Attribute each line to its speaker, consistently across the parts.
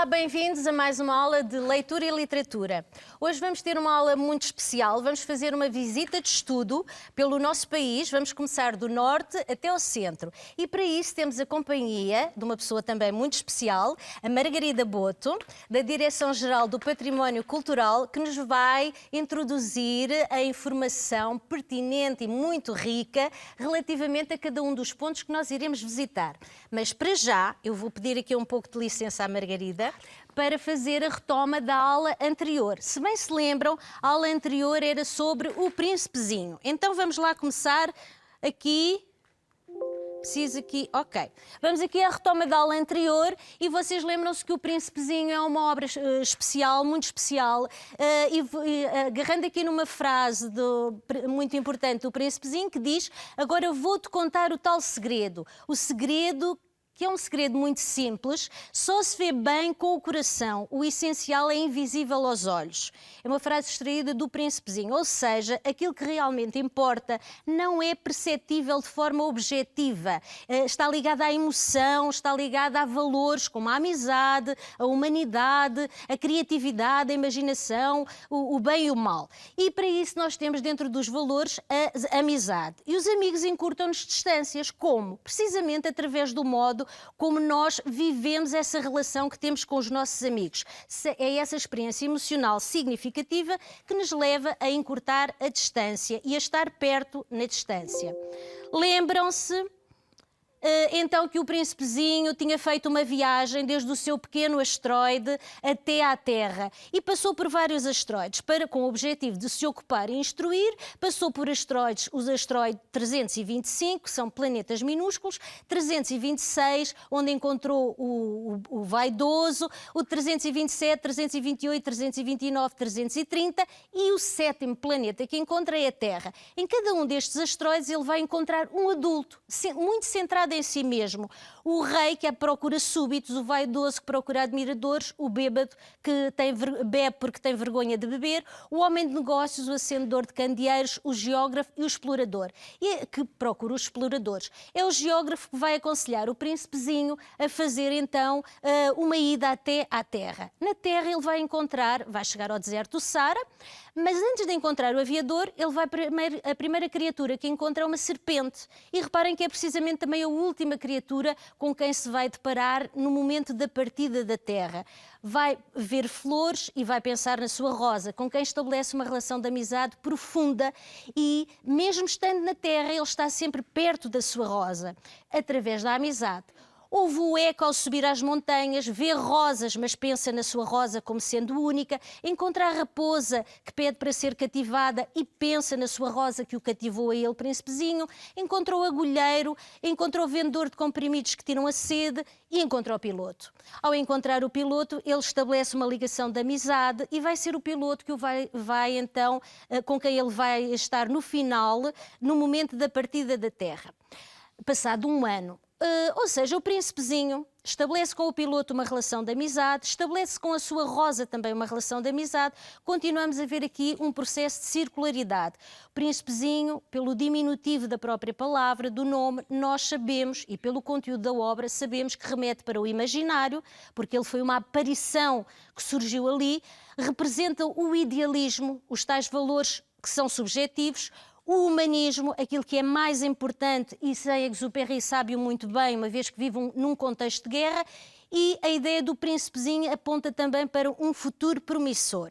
Speaker 1: bem-vindos a mais uma aula de leitura e literatura. Hoje vamos ter uma aula muito especial, vamos fazer uma visita de estudo pelo nosso país, vamos começar do norte até ao centro. E para isso temos a companhia de uma pessoa também muito especial, a Margarida Boto, da Direção-Geral do Património Cultural, que nos vai introduzir a informação pertinente e muito rica relativamente a cada um dos pontos que nós iremos visitar. Mas para já, eu vou pedir aqui um pouco de licença à Margarida para fazer a retoma da aula anterior. Se bem se lembram, a aula anterior era sobre o príncipezinho. Então vamos lá começar aqui. Preciso aqui, ok. Vamos aqui à retoma da aula anterior e vocês lembram-se que o Príncipezinho é uma obra especial, muito especial, agarrando aqui numa frase muito importante do Príncipezinho que diz: agora eu vou-te contar o tal segredo. O segredo que é um segredo muito simples, só se vê bem com o coração. O essencial é invisível aos olhos. É uma frase extraída do Príncipezinho, ou seja, aquilo que realmente importa não é perceptível de forma objetiva. Está ligado à emoção, está ligado a valores como a amizade, a humanidade, a criatividade, a imaginação, o bem e o mal. E para isso nós temos dentro dos valores a amizade. E os amigos encurtam-nos distâncias. Como? Precisamente através do modo como nós vivemos essa relação que temos com os nossos amigos. É essa experiência emocional significativa que nos leva a encurtar a distância e a estar perto na distância. Lembram-se então que o Príncipezinho tinha feito uma viagem desde o seu pequeno asteroide até à Terra e passou por vários asteroides com o objetivo de se ocupar e instruir. Passou por asteroides, os asteroides 325, que são planetas minúsculos, 326, onde encontrou o vaidoso, o 327, 328, 329, 330 e o sétimo planeta que encontra é a Terra. Em cada um destes asteroides ele vai encontrar um adulto, muito centrado em si mesmo. O rei, que procura súbitos, o vaidoso, que procura admiradores, o bêbado, que bebe porque tem vergonha de beber, o homem de negócios, o acendedor de candeeiros, o geógrafo e o explorador, que procura os exploradores. É o geógrafo que vai aconselhar o Príncipezinho a fazer então uma ida até à Terra. Na Terra ele vai chegar ao deserto do Saara, mas antes de encontrar o aviador, ele vai a primeira criatura que encontra é uma serpente. E reparem que é precisamente também a última criatura com quem se vai deparar no momento da partida da Terra. Vai ver flores e vai pensar na sua rosa, com quem estabelece uma relação de amizade profunda e, mesmo estando na Terra, ele está sempre perto da sua rosa, através da amizade. Ouve o eco ao subir às montanhas, vê rosas, mas pensa na sua rosa como sendo única. Encontra a raposa que pede para ser cativada e pensa na sua rosa que o cativou a ele, Príncipezinho. Encontrou o agulheiro, encontrou o vendedor de comprimidos que tiram a sede e encontra o piloto. Ao encontrar o piloto, ele estabelece uma ligação de amizade e vai ser o piloto que então, com quem ele vai estar no final, no momento da partida da Terra. Passado um ano. Ou seja, o Príncipezinho estabelece com o piloto uma relação de amizade, estabelece com a sua rosa também uma relação de amizade. Continuamos a ver aqui um processo de circularidade. O Príncipezinho, pelo diminutivo da própria palavra, do nome, nós sabemos, e pelo conteúdo da obra, sabemos que remete para o imaginário, porque ele foi uma aparição que surgiu ali, representa o idealismo, os tais valores que são subjetivos, o humanismo, aquilo que é mais importante, e Saint-Exupéry sabe-o muito bem, uma vez que vive num contexto de guerra, e a ideia do Príncipezinho aponta também para um futuro promissor.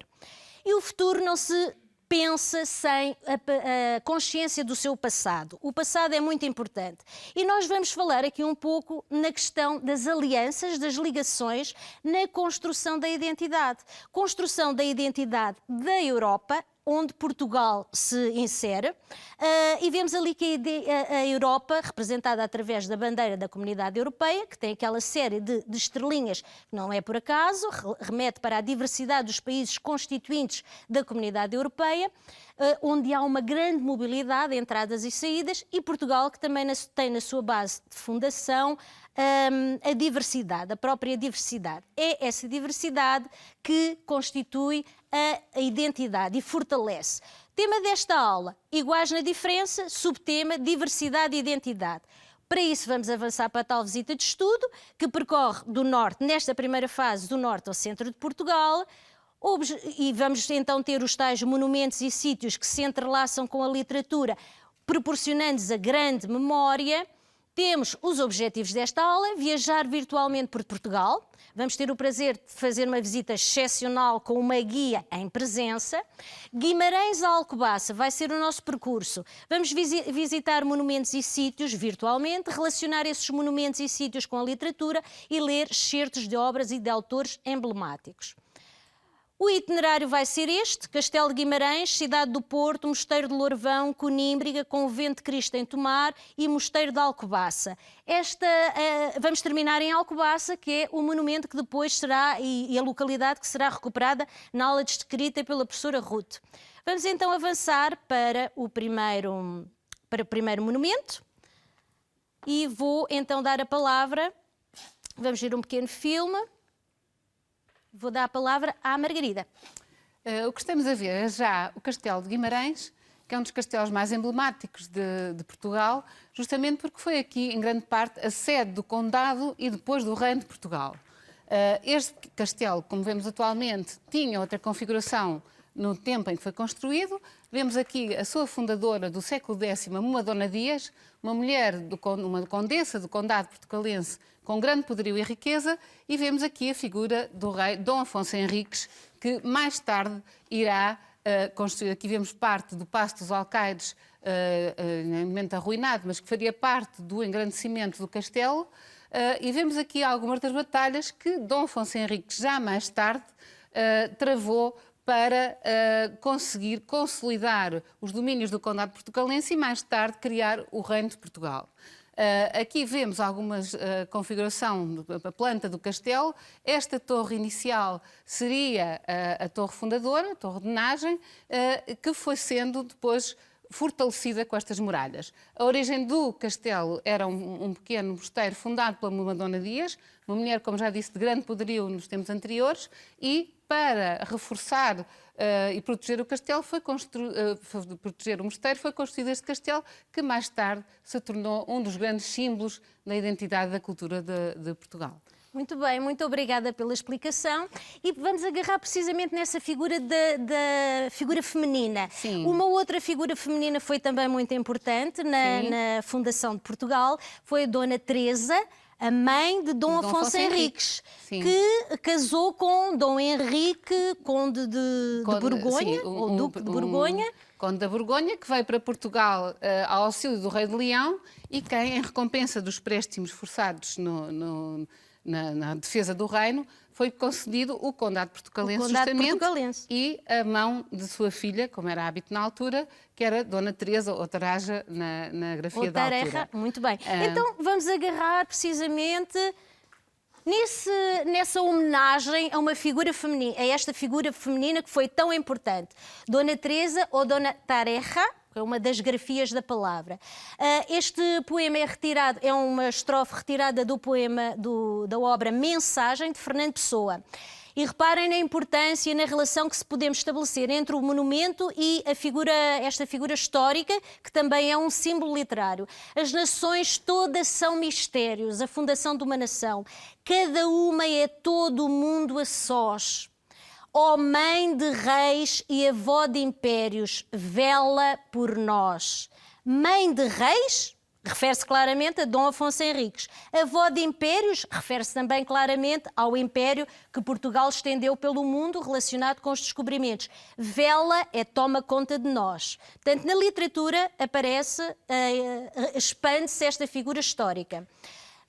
Speaker 1: E o futuro não se pensa sem a consciência do seu passado. O passado é muito importante. E nós vamos falar aqui um pouco na questão das alianças, das ligações, na construção da identidade. Construção da identidade da Europa, onde Portugal se insere, e vemos ali que a Europa, representada através da bandeira da Comunidade Europeia, que tem aquela série de estrelinhas, que não é por acaso, remete para a diversidade dos países constituintes da Comunidade Europeia, onde há uma grande mobilidade, entradas e saídas, e Portugal, que também tem na sua base de fundação a diversidade, a própria diversidade. É essa diversidade que constitui a identidade e fortalece. Tema desta aula: iguais na diferença, subtema diversidade e identidade. Para isso vamos avançar para a tal visita de estudo, que percorre do norte, nesta primeira fase, do norte ao centro de Portugal, e vamos então ter os tais monumentos e sítios que se entrelaçam com a literatura, proporcionando-nos a grande memória. Temos os objetivos desta aula: viajar virtualmente por Portugal. Vamos ter o prazer de fazer uma visita excepcional com uma guia em presença. Guimarães a Alcobaça vai ser o nosso percurso. Vamos visitar monumentos e sítios virtualmente, relacionar esses monumentos e sítios com a literatura e ler excertos de obras e de autores emblemáticos. O itinerário vai ser este: Castelo de Guimarães, Cidade do Porto, Mosteiro de Lourvão, Conímbriga, Convento de Cristo em Tomar e Mosteiro de Alcobaça. Vamos terminar em Alcobaça, que é o monumento que depois será, e a localidade que será recuperada na aula descrita pela professora Ruth. Vamos então avançar para o primeiro monumento e vou então dar a palavra. Vamos ver um pequeno filme. Vou dar a palavra à Margarida.
Speaker 2: O que estamos a ver é já o Castelo de Guimarães, que é um dos castelos mais emblemáticos de Portugal, justamente porque foi aqui, em grande parte, a sede do Condado e depois do Reino de Portugal. Este castelo, como vemos atualmente, tinha outra configuração no tempo em que foi construído. Vemos aqui a sua fundadora do século X, uma Dona Dias, uma mulher, uma condessa do Condado portucalense, com grande poderio e riqueza, e vemos aqui a figura do rei Dom Afonso Henriques, que mais tarde irá construir. Aqui vemos parte do Paço dos Alcaides, em momento arruinado, mas que faria parte do engrandecimento do castelo, e vemos aqui algumas das batalhas que Dom Afonso Henriques, já mais tarde, travou para conseguir consolidar os domínios do Condado portucalense e mais tarde criar o Reino de Portugal. Aqui vemos algumas configuração da planta do castelo. Esta torre inicial seria a torre fundadora, a torre de Nagem, que foi sendo depois fortalecida com estas muralhas. A origem do castelo era um pequeno mosteiro fundado pela Madonna Dias, uma mulher, como já disse, de grande poderio nos tempos anteriores, e para reforçar e proteger o castelo, proteger o mosteiro, foi construído este castelo, que mais tarde se tornou um dos grandes símbolos da identidade da cultura de Portugal.
Speaker 1: Muito bem, muito obrigada pela explicação. E vamos agarrar precisamente nessa figura da figura feminina.
Speaker 2: Sim.
Speaker 1: Uma outra figura feminina foi também muito importante na fundação de Portugal, foi a Dona Teresa, a mãe de Dom Afonso Henriques, que casou com Dom Henrique, conde de Borgonha, ou duque de Borgonha.
Speaker 2: Conde da Borgonha, que veio para Portugal ao auxílio do rei de Leão e quem, em recompensa dos préstimos forçados na defesa do reino, foi concedido o Condado portucalense, e a mão de sua filha, como era hábito na altura, que era Dona Teresa, ou Taraja, na grafia da altura.
Speaker 1: Muito bem. Então vamos agarrar precisamente nessa homenagem a uma figura feminina, a esta figura feminina que foi tão importante. Dona Teresa ou Dona Tareja, é uma das grafias da palavra. Este poema é uma estrofe retirada do poema da obra Mensagem, de Fernando Pessoa. E reparem na importância e na relação que se podemos estabelecer entre o monumento e esta figura histórica, que também é um símbolo literário. As nações todas são mistérios, a fundação de uma nação. Cada uma é todo o mundo a sós. Ó mãe de reis e avó de impérios, vela por nós. Mãe de reis? Refere-se claramente a Dom Afonso Henriques. Avó de impérios? Refere-se também claramente ao império que Portugal estendeu pelo mundo relacionado com os descobrimentos. Vela é toma conta de nós. Portanto, na literatura expande-se esta figura histórica.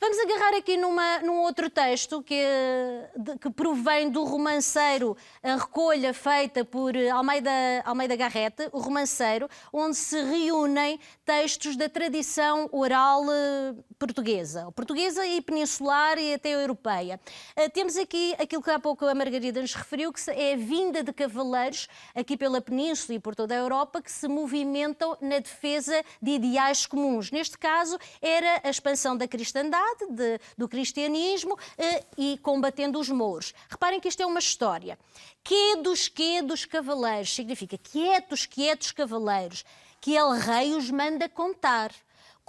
Speaker 1: Vamos agarrar aqui num outro texto que provém do romanceiro, a recolha feita por Almeida Garrett, o romanceiro, onde se reúnem textos da tradição oral portuguesa e peninsular e até europeia. Temos aqui aquilo que há pouco a Margarida nos referiu, que é a vinda de cavaleiros aqui pela península e por toda a Europa, que se movimentam na defesa de ideais comuns. Neste caso, era a expansão da cristandade, do cristianismo e combatendo os mouros. Reparem que isto é uma história. Quedos cavaleiros, significa quietos cavaleiros, que el rei os manda contar.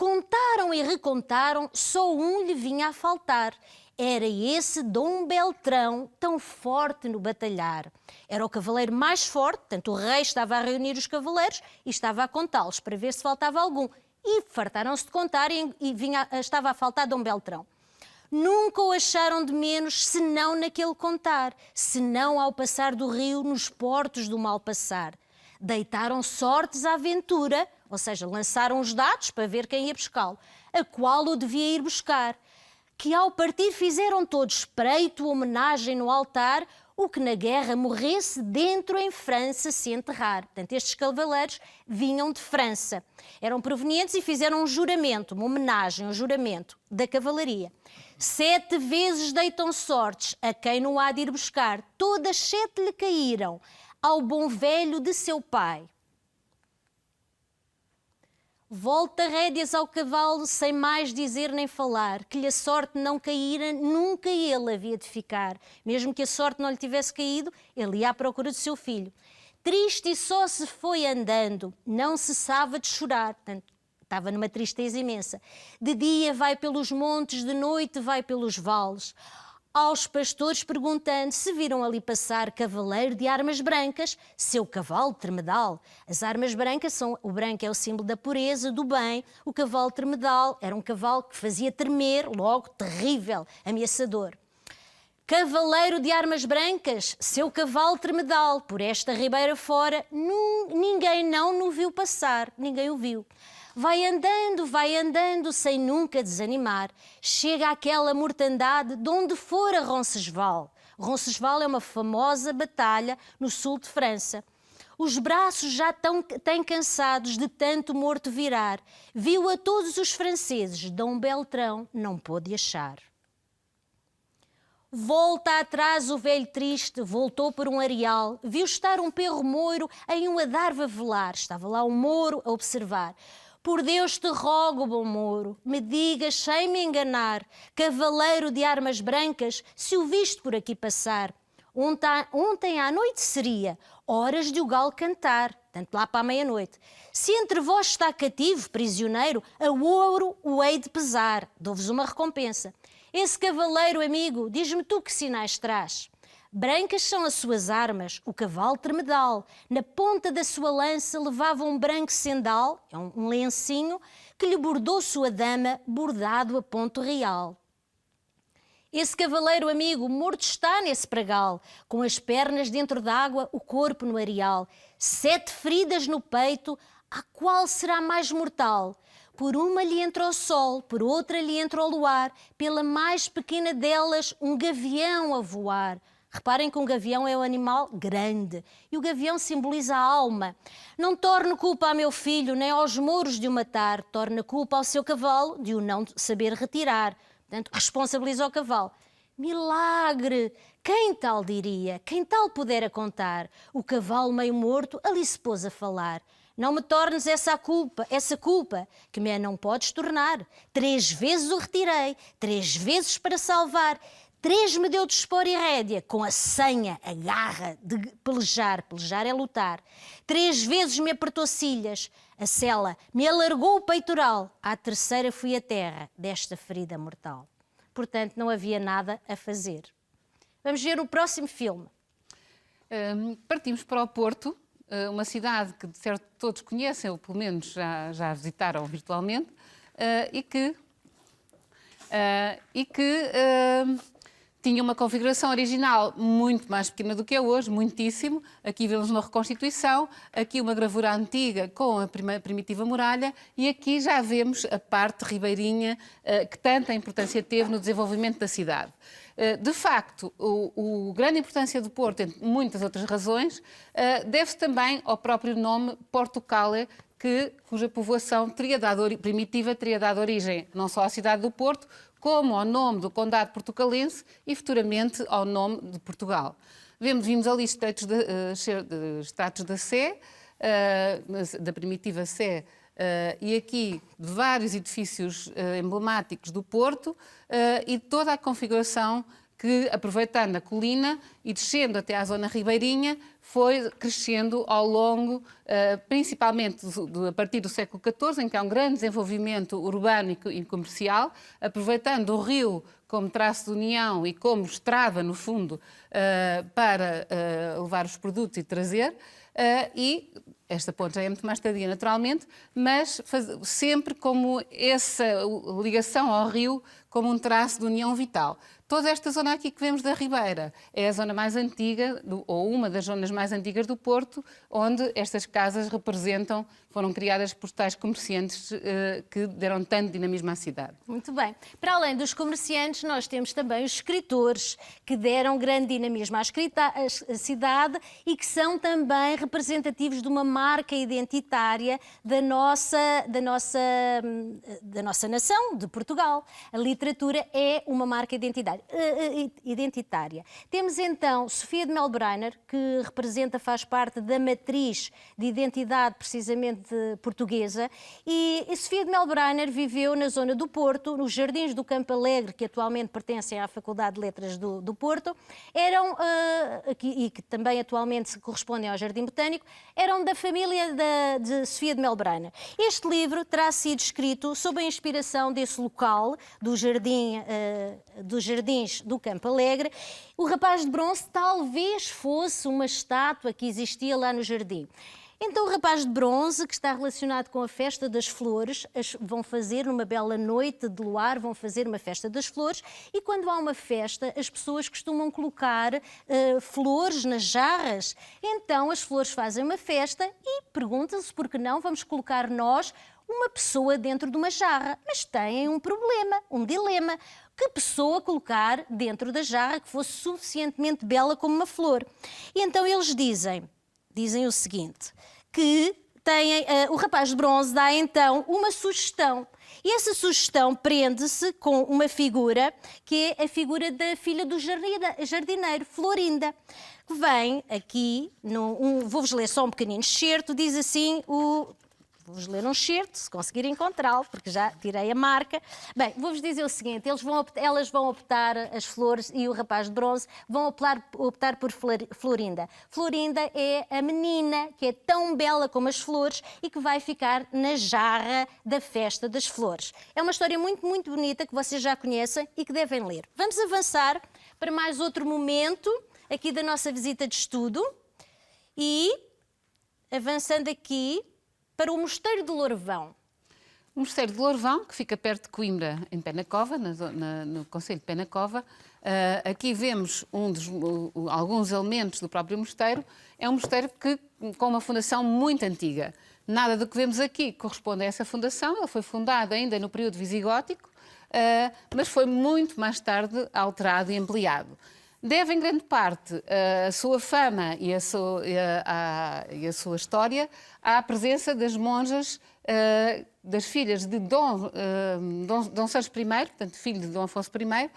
Speaker 1: Contaram e recontaram, só um lhe vinha a faltar. Era esse Dom Beltrão, tão forte no batalhar. Era o cavaleiro mais forte, portanto o rei estava a reunir os cavaleiros e estava a contá-los para ver se faltava algum. E fartaram-se de contar e estava a faltar Dom Beltrão. Nunca o acharam de menos, senão naquele contar, senão ao passar do rio nos portos do mal passar. Deitaram sortes à aventura, ou seja, lançaram os dados para ver quem ia buscá-lo, a qual o devia ir buscar. Que ao partir fizeram todos preito, homenagem no altar, o que na guerra morresse dentro em França se enterrar. Portanto, estes cavaleiros vinham de França. Eram provenientes e fizeram um juramento, uma homenagem, um juramento da cavalaria. 7 vezes deitam sortes a quem não há de ir buscar. Todas 7 lhe caíram ao bom velho de seu pai. Volta rédeas ao cavalo, sem mais dizer nem falar, que lhe a sorte não caíra, nunca ele havia de ficar. Mesmo que a sorte não lhe tivesse caído, ele ia à procura do seu filho. Triste e só se foi andando, não cessava de chorar, portanto, estava numa tristeza imensa. De dia vai pelos montes, de noite vai pelos vales. Aos pastores perguntando se viram ali passar cavaleiro de armas brancas, seu cavalo tremedal. As armas brancas são, o branco é o símbolo da pureza, do bem, o cavalo tremedal era um cavalo que fazia tremer, logo terrível, ameaçador. Cavaleiro de armas brancas, seu cavalo tremedal, por esta ribeira fora, ninguém não o viu passar, ninguém o viu. Vai andando, sem nunca desanimar. Chega àquela mortandade de onde fora Roncesvalles. Roncesvalles é uma famosa batalha no sul de França. Os braços já têm cansados de tanto morto virar. Viu a todos os franceses, Dom Beltrão não pôde achar. Volta atrás o velho triste, voltou por um areal, viu estar um perro mouro em uma darva a velar. Estava lá um mouro a observar. Por Deus te rogo, bom mouro, me digas sem me enganar, cavaleiro de armas brancas, se o viste por aqui passar. Ontem à noite seria, horas de o galo cantar, tanto lá para a meia-noite. Se entre vós está cativo, prisioneiro, a ouro o hei de pesar, dou-vos uma recompensa. Esse cavaleiro, amigo, diz-me tu que sinais traz. Brancas são as suas armas, o cavalo tremedal. Na ponta da sua lança levava um branco sendal, é um lencinho, que lhe bordou sua dama, bordado a ponto real. Esse cavaleiro amigo morto está nesse pragal, com as pernas dentro d'água, o corpo no areal. 7 feridas no peito, a qual será mais mortal? Por uma lhe entra o sol, por outra lhe entra o luar, pela mais pequena delas um gavião a voar. Reparem que um gavião é um animal grande e o gavião simboliza a alma. Não torne culpa a meu filho, nem aos mouros de o matar, torna culpa ao seu cavalo de o não saber retirar. Portanto, responsabiliza o cavalo. Milagre! Quem tal diria? Quem tal pudera contar? O cavalo meio morto ali se pôs a falar. Não me tornes essa culpa, que me não podes tornar. 3 vezes o retirei, 3 vezes para salvar. 3 me deu de espor e rédea, com a senha, a garra de pelejar. Pelejar é lutar. 3 vezes me apertou cilhas, a sela, me alargou o peitoral. À terceira fui à terra desta ferida mortal. Portanto, não havia nada a fazer. Vamos ver o próximo filme.
Speaker 2: Partimos para o Porto, uma cidade que de certo todos conhecem, ou pelo menos já visitaram virtualmente, e que tinha uma configuração original muito mais pequena do que é hoje, muitíssimo. Aqui vemos uma reconstituição, aqui uma gravura antiga com a primitiva muralha e aqui já vemos a parte ribeirinha que tanta importância teve no desenvolvimento da cidade. De facto, a grande importância do Porto, entre muitas outras razões, deve-se também ao próprio nome Portucale, cuja povoação primitiva teria dado origem não só à cidade do Porto, como ao nome do Condado Portucalense e futuramente ao nome de Portugal. Vimos ali estratos da Sé, da primitiva Sé, e aqui de vários edifícios emblemáticos do Porto e toda a configuração que, aproveitando a colina e descendo até à zona ribeirinha, foi crescendo ao longo, principalmente a partir do século XIV, em que há um grande desenvolvimento urbano e comercial, aproveitando o rio como traço de união e como estrada, no fundo, para levar os produtos e trazer. E esta ponte já é muito mais tardia, naturalmente, mas sempre como essa ligação ao rio como um traço de união vital. Toda esta zona aqui que vemos da Ribeira é a zona mais antiga, ou uma das zonas mais antigas do Porto, onde estas casas foram criadas por tais comerciantes que deram tanto dinamismo à cidade.
Speaker 1: Muito bem. Para além dos comerciantes, nós temos também os escritores, que deram grande dinamismo à cidade e que são também representativos de uma marca identitária da nossa nação, de Portugal. A literatura é uma marca identitária. Temos então Sofia de Melbrenner, que faz parte da matriz de identidade precisamente portuguesa, e Sofia de Melbrenner viveu na zona do Porto, nos Jardins do Campo Alegre, que atualmente pertencem à Faculdade de Letras do Porto, e que também atualmente correspondem ao Jardim Botânico, eram da família de Sofia de Melbrenner. Este livro terá sido escrito sob a inspiração desse local, dos Jardins do Campo Alegre. O rapaz de bronze talvez fosse uma estátua que existia lá no jardim. Então o rapaz de bronze, que está relacionado com a festa das flores, vão fazer numa bela noite de luar, vão fazer uma festa das flores, e quando há uma festa as pessoas costumam colocar flores nas jarras. Então as flores fazem uma festa e perguntam-se por que não vamos colocar nós uma pessoa dentro de uma jarra, mas têm um problema, um dilema. Que pessoa colocar dentro da jarra que fosse suficientemente bela como uma flor? E então eles dizem o seguinte, que o rapaz de bronze dá então uma sugestão. E essa sugestão prende-se com uma figura, que é a figura da filha do jardineiro, Florinda, que vem aqui, vou-vos ler só um pequenino excerto, diz assim Vou-vos ler um excerto, se conseguir encontrá-lo, porque já tirei a marca. Bem, vou-vos dizer o seguinte, elas vão optar, as flores e o rapaz de bronze, vão optar por Florinda. Florinda é a menina que é tão bela como as flores e que vai ficar na jarra da festa das flores. É uma história muito, muito bonita que vocês já conhecem e que devem ler. Vamos avançar para mais outro momento aqui da nossa visita de estudo e, avançando aqui, para o Mosteiro de Lourvão.
Speaker 2: O Mosteiro de Lourvão, que fica perto de Coimbra, em Penacova, no concelho de Penacova. Aqui vemos alguns elementos do próprio mosteiro. É um mosteiro com uma fundação muito antiga. Nada do que vemos aqui corresponde a essa fundação. Ele foi fundado ainda no período visigótico, mas foi muito mais tarde alterado e ampliado. Deve, em grande parte, a sua fama e a sua história à presença das monjas, das filhas de Dom Sancho I, portanto, filho de Dom Afonso I,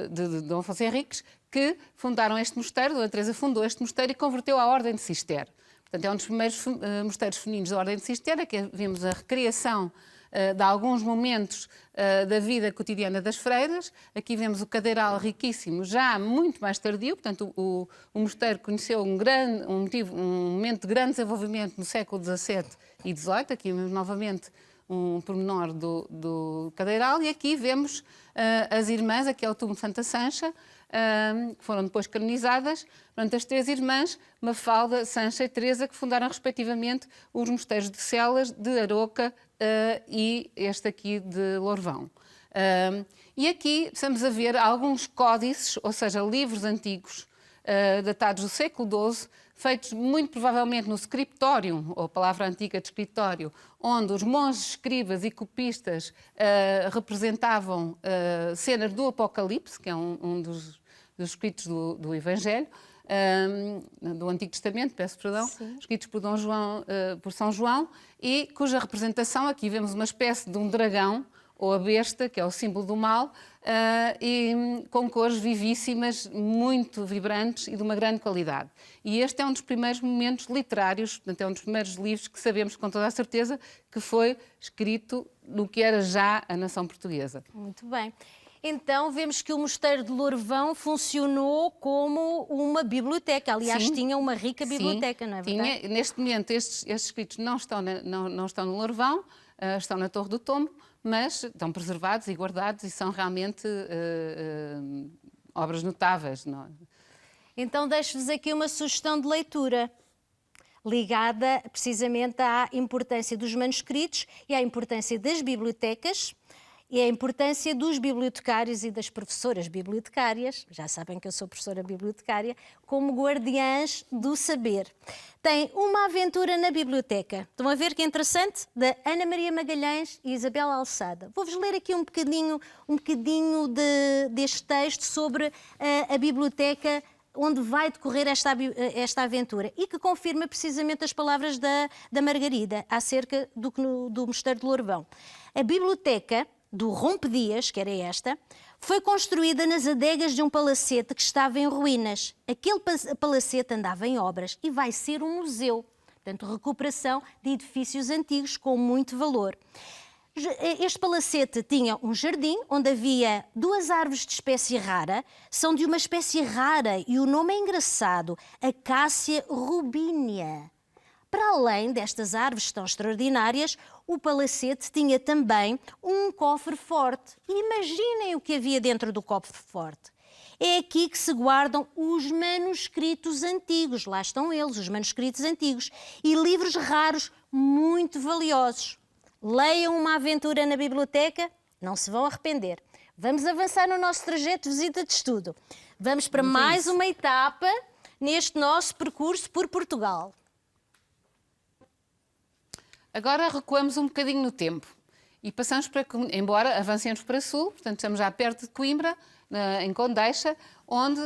Speaker 2: de Dom Afonso Henriques, que fundaram este mosteiro. Dona Teresa fundou este mosteiro e converteu à Ordem de Cister. Portanto, é um dos primeiros mosteiros femininos da Ordem de Cister. Aqui vemos a recriação de alguns momentos da vida cotidiana das freiras. Aqui vemos o cadeiral riquíssimo, já muito mais tardio, portanto o mosteiro conheceu um momento de grande desenvolvimento no século XVII e XVIII. Aqui vemos novamente um pormenor do cadeiral, e aqui vemos as irmãs. Aqui é o túmulo de Santa Sancha, que foram depois canonizadas. Portanto, as três irmãs, Mafalda, Sancha e Teresa, que fundaram respectivamente os mosteiros de Celas, de Aroca e este aqui de Lourvão. E aqui estamos a ver alguns códices, ou seja, livros antigos, datados do século XII, feitos muito provavelmente no scriptorium, ou palavra antiga de escritório, onde os monges, escribas e copistas representavam cenas do Apocalipse, que é um dos escritos do Evangelho, do Antigo Testamento, peço perdão, sim, escritos por São João, e cuja representação, aqui vemos uma espécie de um dragão, ou a besta, que é o símbolo do mal, e com cores vivíssimas, muito vibrantes e de uma grande qualidade. E este é um dos primeiros momentos literários, portanto, é um dos primeiros livros que sabemos com toda a certeza que foi escrito no que era já a nação portuguesa.
Speaker 1: Muito bem. Então vemos que o Mosteiro de Lourvão funcionou como uma biblioteca. Aliás,
Speaker 2: Sim.
Speaker 1: tinha uma rica biblioteca,
Speaker 2: Sim,
Speaker 1: não é verdade?
Speaker 2: tinha. Neste momento estes escritos não estão, não estão no Lourvão, estão na Torre do Tombo, mas estão preservados e guardados e são realmente obras notáveis. Não é?
Speaker 1: Então deixo-vos aqui uma sugestão de leitura, ligada precisamente à importância dos manuscritos e à importância das bibliotecas e à importância dos bibliotecários e das professoras bibliotecárias, já sabem que eu sou professora bibliotecária, como guardiãs do saber. Tem Uma Aventura na Biblioteca. Estão a ver que interessante? Da Ana Maria Magalhães e Isabel Alçada. Vou-vos ler aqui um bocadinho deste texto sobre a biblioteca onde vai decorrer esta aventura e que confirma precisamente as palavras da Margarida acerca do Mosteiro de Lourvão. A biblioteca do Rompe Dias, que era esta, foi construída nas adegas de um palacete que estava em ruínas. Aquele palacete andava em obras e vai ser um museu, portanto, recuperação de edifícios antigos com muito valor. Este palacete tinha um jardim onde havia 2 árvores de espécie rara, são de uma espécie rara e o nome é engraçado, Acácia rubínea. Para além destas árvores tão extraordinárias, o palacete tinha também um cofre forte. Imaginem o que havia dentro do cofre forte. É aqui que se guardam os manuscritos antigos, lá estão eles, os manuscritos antigos, e livros raros muito valiosos. Leiam Uma Aventura na Biblioteca, não se vão arrepender. Vamos avançar no nosso trajeto de visita de estudo. Vamos para mais uma etapa neste nosso percurso por Portugal.
Speaker 2: Agora recuamos um bocadinho no tempo e passamos para, embora avancemos para sul, portanto estamos já perto de Coimbra, em Condeixa, onde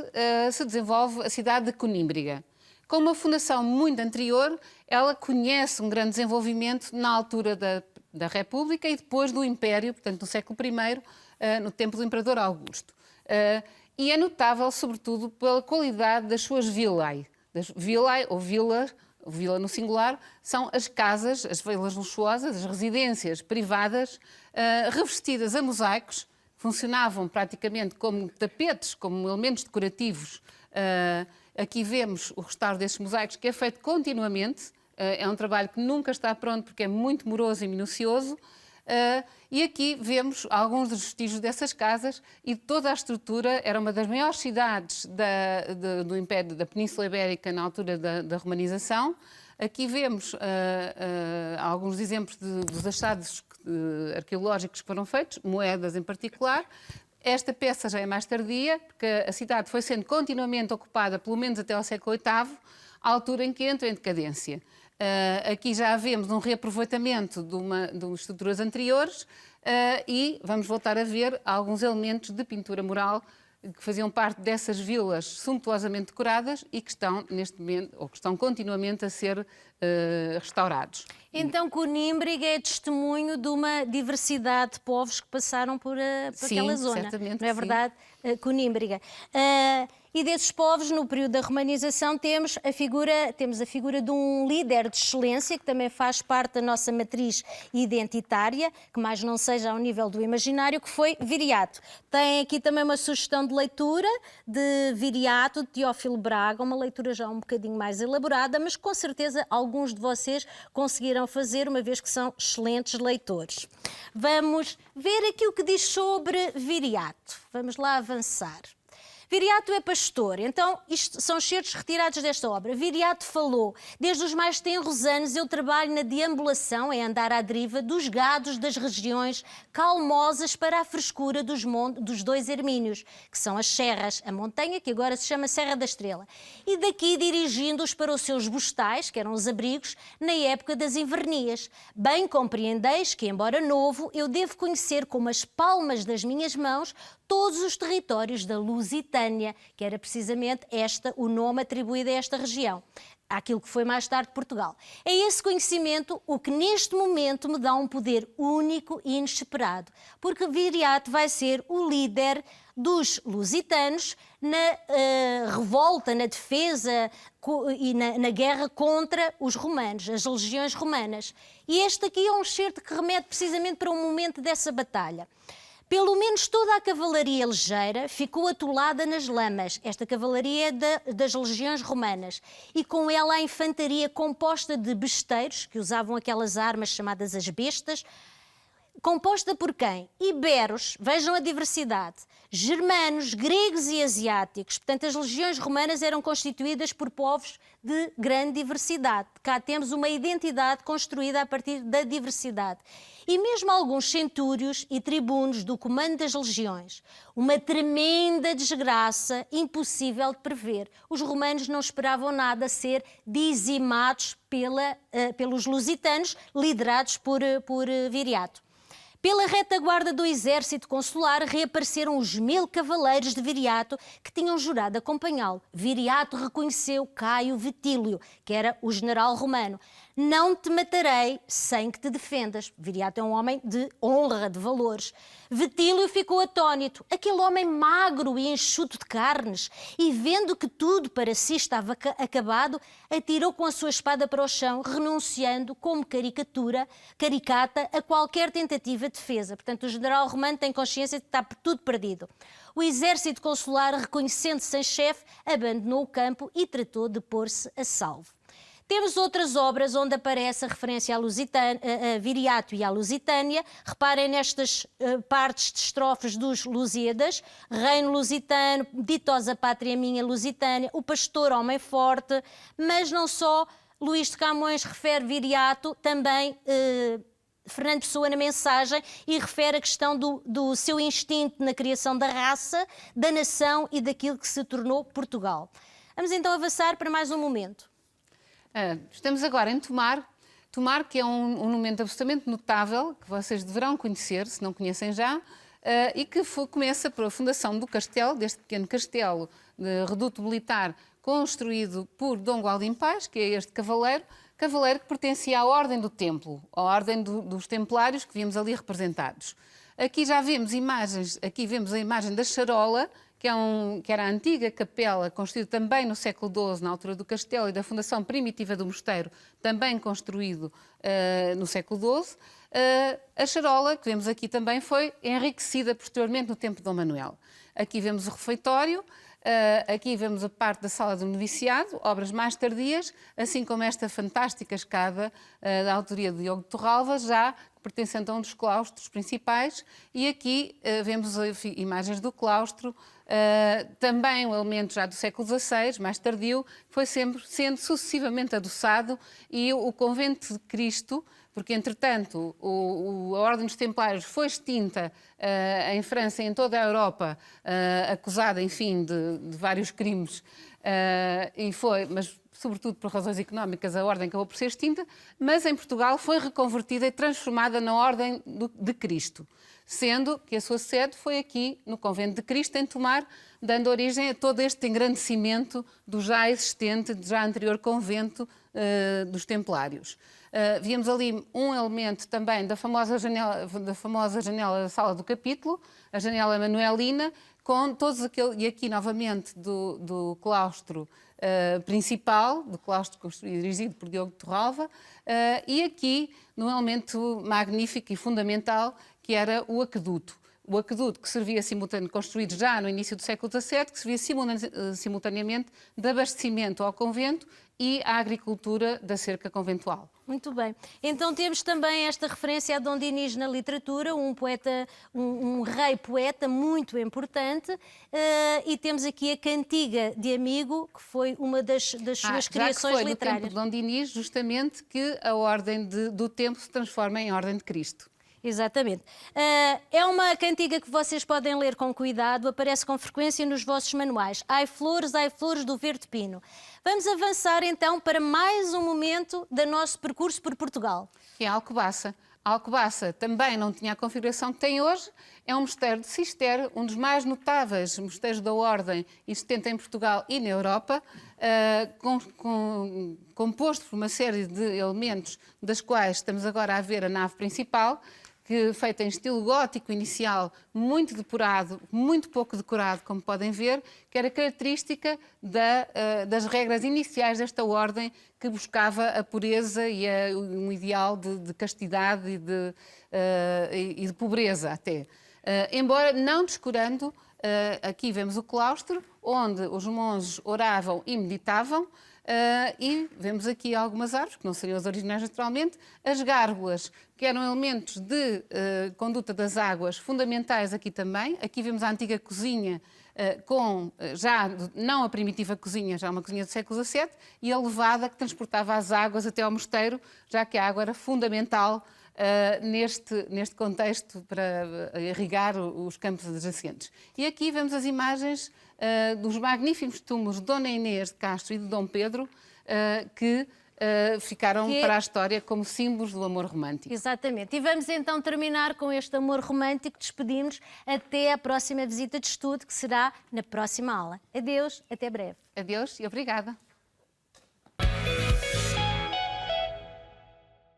Speaker 2: se desenvolve a cidade de Conímbriga. Com uma fundação muito anterior, ela conhece um grande desenvolvimento na altura da República e depois do Império, portanto no século I, no tempo do Imperador Augusto. E é notável, sobretudo, pela qualidade das suas villae. Villae ou vilas, vila no singular, são as casas, as vilas luxuosas, as residências privadas, revestidas a mosaicos, funcionavam praticamente como tapetes, como elementos decorativos. Aqui vemos o restauro destes mosaicos, que é feito continuamente, é um trabalho que nunca está pronto porque é muito moroso e minucioso. E aqui vemos alguns dos vestígios dessas casas e toda a estrutura. Era uma das maiores cidades do Império da Península Ibérica na altura da romanização. Aqui vemos alguns exemplos dos achados arqueológicos que foram feitos, moedas em particular. Esta peça já é mais tardia, porque a cidade foi sendo continuamente ocupada, pelo menos até ao século VIII, à altura em que entra em decadência. Aqui já vemos um reaproveitamento de estruturas anteriores e vamos voltar a ver alguns elementos de pintura mural que faziam parte dessas vilas suntuosamente decoradas e que estão neste momento, ou que estão continuamente a ser restaurados.
Speaker 1: Então Conímbriga é testemunho de uma diversidade de povos que passaram por aquela zona.
Speaker 2: Certamente,
Speaker 1: não é verdade? Conímbriga. E desses povos, no período da romanização, temos a figura de um líder de excelência, que também faz parte da nossa matriz identitária, que mais não seja ao nível do imaginário, que foi Viriato. Tem aqui também uma sugestão de leitura de Viriato, de Teófilo Braga, uma leitura já um bocadinho mais elaborada, mas com certeza alguns de vocês conseguiram fazer, uma vez que são excelentes leitores. Vamos ver aqui o que diz sobre Viriato. Vamos lá avançar. Viriato é pastor, então isto são excertos retirados desta obra. Viriato falou: desde os mais tenros anos eu trabalho na deambulação, é andar à deriva, dos gados das regiões calmosas para a frescura dos 2 Hermínios, que são as serras, a montanha que agora se chama Serra da Estrela, e daqui dirigindo-os para os seus bostais, que eram os abrigos, na época das invernias. Bem compreendeis que, embora novo, eu devo conhecer como as palmas das minhas mãos todos os territórios da Lusitânia, que era precisamente o nome atribuído a esta região, àquilo que foi mais tarde Portugal. É esse conhecimento o que neste momento me dá um poder único e inesperado, porque Viriato vai ser o líder dos lusitanos na revolta, na defesa e na guerra contra os romanos, as legiões romanas. E este aqui é um excerto que remete precisamente para um momento dessa batalha. Pelo menos toda a cavalaria ligeira ficou atolada nas lamas, esta cavalaria das legiões romanas, e com ela a infantaria composta de besteiros, que usavam aquelas armas chamadas as bestas, composta por quem? Iberos, vejam a diversidade, germanos, gregos e asiáticos. Portanto, as legiões romanas eram constituídas por povos de grande diversidade. Cá temos uma identidade construída a partir da diversidade. E mesmo alguns centúrios e tribunos do comando das legiões. Uma tremenda desgraça, impossível de prever. Os romanos não esperavam nada ser dizimados pelos lusitanos, liderados por Viriato. Pela retaguarda do exército consular reapareceram os 1000 cavaleiros de Viriato que tinham jurado acompanhá-lo. Viriato reconheceu Caio Vitílio, que era o general romano. Não te matarei sem que te defendas. Viriato é um homem de honra, de valores. Vitílio ficou atónito. Aquele homem magro e enxuto de carnes, e vendo que tudo para si estava acabado, atirou com a sua espada para o chão, renunciando como caricata a qualquer tentativa de defesa. Portanto, o general romano tem consciência de que está tudo perdido. O exército consular, reconhecendo-se sem chefe, abandonou o campo e tratou de pôr-se a salvo. Temos outras obras onde aparece a referência a Viriato e à Lusitânia. Reparem nestas partes de estrofes dos Lusíadas. Reino lusitano, ditosa pátria minha Lusitânia, o pastor homem forte, mas não só. Luís de Camões refere Viriato, também Fernando Pessoa na mensagem, e refere a questão do seu instinto na criação da raça, da nação e daquilo que se tornou Portugal. Vamos então avançar para mais um momento.
Speaker 2: Estamos agora em Tomar, que é um monumento absolutamente notável, que vocês deverão conhecer, se não conhecem já, e que começa pela fundação do castelo, deste pequeno castelo de reduto militar, construído por Dom Gualdim Paz, que é este cavaleiro que pertencia à Ordem do Templo, à Ordem dos Templários, que vimos ali representados. Aqui já vemos imagens, aqui vemos a imagem da charola, que era a antiga capela, construída também no século XII, na altura do castelo, e da fundação primitiva do mosteiro, também construído no século XII. A charola, que vemos aqui também, foi enriquecida posteriormente no tempo de Dom Manuel. Aqui vemos o refeitório, aqui vemos a parte da sala do noviciado, obras mais tardias, assim como esta fantástica escada da autoria de Diogo de Torralva, já pertencente a um dos claustros principais, e aqui vemos imagens do claustro, também um elemento já do século XVI, mais tardio, foi sempre sendo sucessivamente adoçado, e o convento de Cristo, porque entretanto a Ordem dos Templários foi extinta em França e em toda a Europa, acusada, enfim, de vários crimes, mas sobretudo por razões económicas, a Ordem acabou por ser extinta, mas em Portugal foi reconvertida e transformada na Ordem de Cristo, sendo que a sua sede foi aqui no Convento de Cristo, em Tomar, dando origem a todo este engrandecimento do já existente, já anterior convento dos Templários. Víamos ali um elemento também da famosa janela da Sala do Capítulo, a janela manuelina, com todos aqueles, e aqui novamente do claustro principal, do claustro construído e dirigido por Diogo de Torralva, e aqui num elemento magnífico e fundamental, que era o aqueduto. O aqueduto que servia construído já no início do século XVII, que servia simultaneamente de abastecimento ao convento e à agricultura da cerca conventual.
Speaker 1: Muito bem. Então temos também esta referência a Dom Dinis na literatura, um poeta, um rei poeta muito importante, e temos aqui a Cantiga de Amigo, que foi uma das suas criações literárias.
Speaker 2: No tempo de Dom Dinis, justamente, que a Ordem do Tempo se transforma em Ordem de Cristo.
Speaker 1: Exatamente. É uma cantiga que vocês podem ler com cuidado, aparece com frequência nos vossos manuais. Ai flores do verde pino. Vamos avançar então para mais um momento do nosso percurso por Portugal.
Speaker 2: Que é a Alcobaça. A Alcobaça também não tinha a configuração que tem hoje, é um mosteiro de Cister, um dos mais notáveis mosteiros da Ordem existente em Portugal e na Europa, composto por uma série de elementos, das quais estamos agora a ver a nave principal, que feita em estilo gótico inicial, muito depurado, muito pouco decorado, como podem ver, que era característica das regras iniciais desta ordem, que buscava a pureza e um ideal de castidade e de pobreza até. embora não descurando, aqui vemos o claustro, onde os monges oravam e meditavam, e vemos aqui algumas árvores, que não seriam as originais naturalmente, as gárgulas, que eram elementos de conduta das águas fundamentais aqui também. Aqui vemos a antiga cozinha, com já não a primitiva cozinha, já uma cozinha do século XVII, e a levada que transportava as águas até ao mosteiro, já que a água era fundamental neste contexto para irrigar os campos adjacentes. E aqui vemos as imagens dos magníficos túmulos de Dona Inês de Castro e de Dom Pedro, que ficaram para a história como símbolos do amor romântico.
Speaker 1: Exatamente. E vamos então terminar com este amor romântico. Despedimos até a próxima visita de estudo, que será na próxima aula. Adeus, até breve.
Speaker 2: Adeus e obrigada.